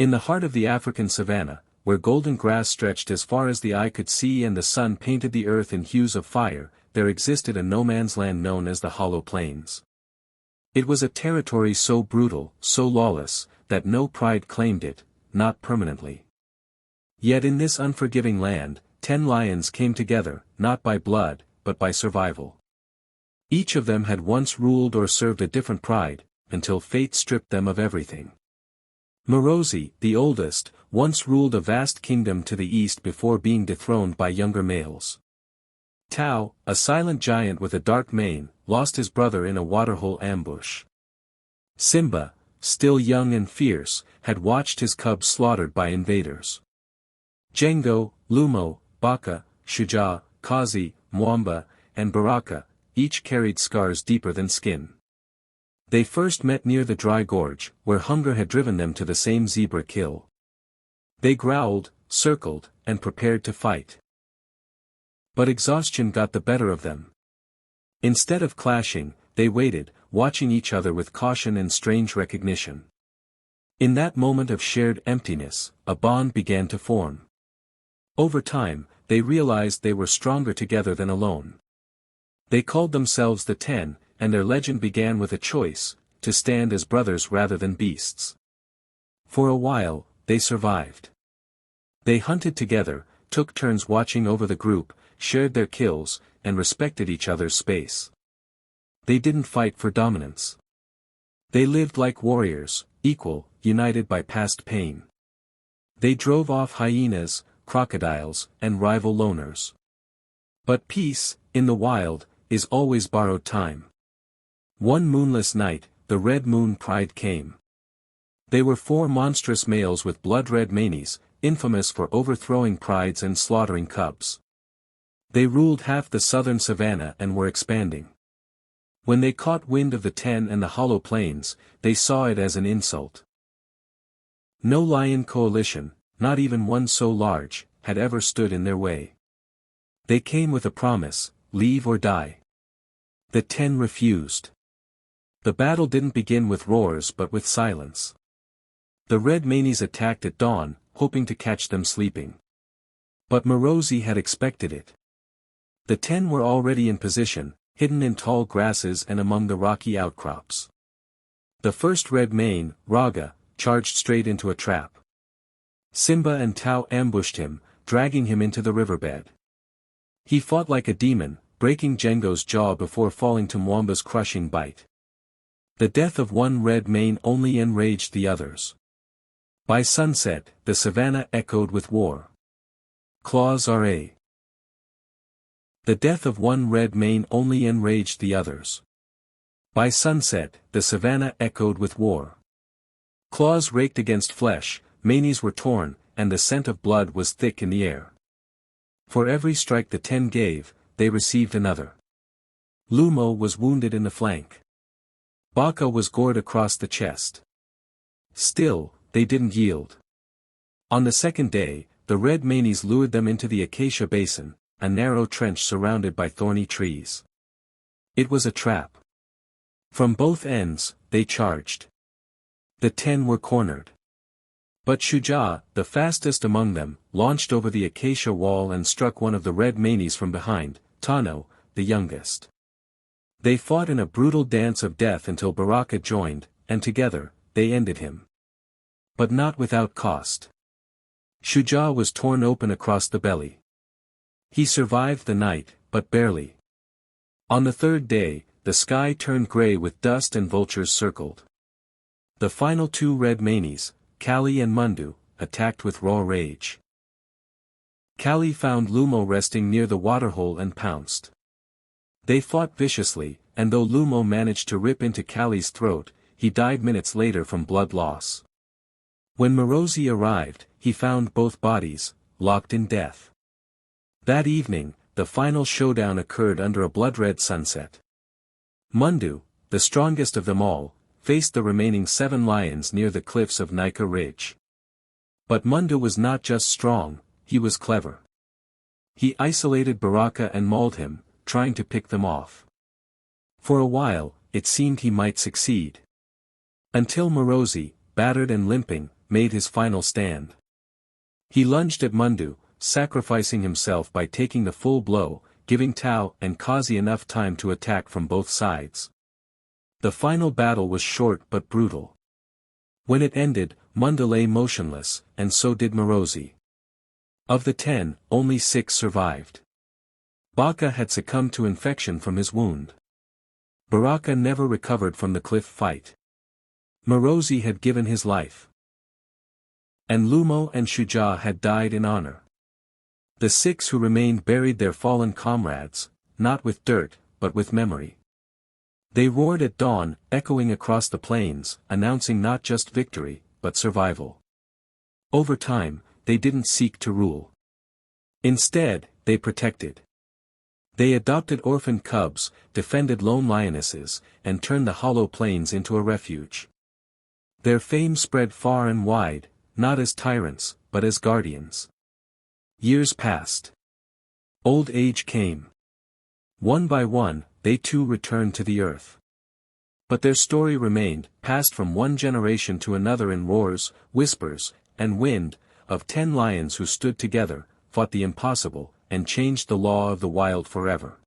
In the heart of the African savanna, where golden grass stretched as far as the eye could see and the sun painted the earth in hues of fire, there existed a no-man's land known as the Hollow Plains. It was a territory so brutal, so lawless, that no pride claimed it, not permanently. Yet in this unforgiving land, 10 lions came together, not by blood, but by survival. Each of them had once ruled or served a different pride, until fate stripped them of everything. Morosi, the oldest, once ruled a vast kingdom to the east before being dethroned by younger males. Tao, a silent giant with a dark mane, lost his brother in a waterhole ambush. Simba, still young and fierce, had watched his cubs slaughtered by invaders. Django, Lumo, Baka, Shuja, Kazi, Mwamba, and Baraka, each carried scars deeper than skin. They first met near the dry gorge, where hunger had driven them to the same zebra kill. They growled, circled, and prepared to fight. But exhaustion got the better of them. Instead of clashing, they waited, watching each other with caution and strange recognition. In that moment of shared emptiness, a bond began to form. Over time, they realized they were stronger together than alone. They called themselves the 10, and their legend began with a choice, to stand as brothers rather than beasts. For a while, they survived. They hunted together, took turns watching over the group, shared their kills, and respected each other's space. They didn't fight for dominance. They lived like warriors, equal, united by past pain. They drove off hyenas, crocodiles, and rival loners. But peace, in the wild, is always borrowed time. One moonless night, the red moon pride came. They were 4 monstrous males with blood-red manes, infamous for overthrowing prides and slaughtering cubs. They ruled half the southern savanna and were expanding. When they caught wind of the 10 and the Hollow Plains, they saw it as an insult. No lion coalition, not even one so large, had ever stood in their way. They came with a promise, leave or die. The 10 refused. The battle didn't begin with roars but with silence. The red manes attacked at dawn, hoping to catch them sleeping. But Morosi had expected it. The 10 were already in position, hidden in tall grasses and among the rocky outcrops. The first red mane, Raga, charged straight into a trap. Simba and Tao ambushed him, dragging him into the riverbed. He fought like a demon, breaking Django's jaw before falling to Mwamba's crushing bite. The death of one red mane only enraged the others. By sunset, the savanna echoed with war. Clause RA. The death of one red mane only enraged the others. By sunset, the savanna echoed with war. Claws raked against flesh, manes were torn, and the scent of blood was thick in the air. For every strike the 10 gave, they received another. Lumo was wounded in the flank. Baka was gored across the chest. Still, they didn't yield. On the second day, the red manes lured them into the acacia basin, a narrow trench surrounded by thorny trees. It was a trap. From both ends, they charged. The 10 were cornered. But Shuja, the fastest among them, launched over the acacia wall and struck one of the red manes from behind, Tano, the youngest. They fought in a brutal dance of death until Baraka joined, and together, they ended him. But not without cost. Shuja was torn open across the belly. He survived the night, but barely. On the third day, the sky turned gray with dust and vultures circled. The final 2 red manes, Kali and Mundu, attacked with raw rage. Kali found Lumo resting near the waterhole and pounced. They fought viciously, and though Lumo managed to rip into Kali's throat, he died minutes later from blood loss. When Morosi arrived, he found both bodies, locked in death. That evening, the final showdown occurred under a blood-red sunset. Mundu, the strongest of them all, faced the remaining 7 lions near the cliffs of Nika Ridge. But Mundu was not just strong, he was clever. He isolated Baraka and mauled him, trying to pick them off. For a while, it seemed he might succeed. Until Morosi, battered and limping, made his final stand. He lunged at Mundu, sacrificing himself by taking the full blow, giving Tao and Kazi enough time to attack from both sides. The final battle was short but brutal. When it ended, Mundu lay motionless, and so did Morozi. Of the 10, only 6 survived. Baka had succumbed to infection from his wound. Baraka never recovered from the cliff fight. Morozi had given his life. And Lumo and Shuja had died in honor. The 6 who remained buried their fallen comrades, not with dirt, but with memory. They roared at dawn, echoing across the plains, announcing not just victory, but survival. Over time, they didn't seek to rule. Instead, they protected. They adopted orphan cubs, defended lone lionesses, and turned the hollow plains into a refuge. Their fame spread far and wide, not as tyrants, but as guardians. Years passed. Old age came. One by one, they too returned to the earth. But their story remained, passed from one generation to another in roars, whispers, and wind, of 10 lions who stood together, fought the impossible, and changed the law of the wild forever.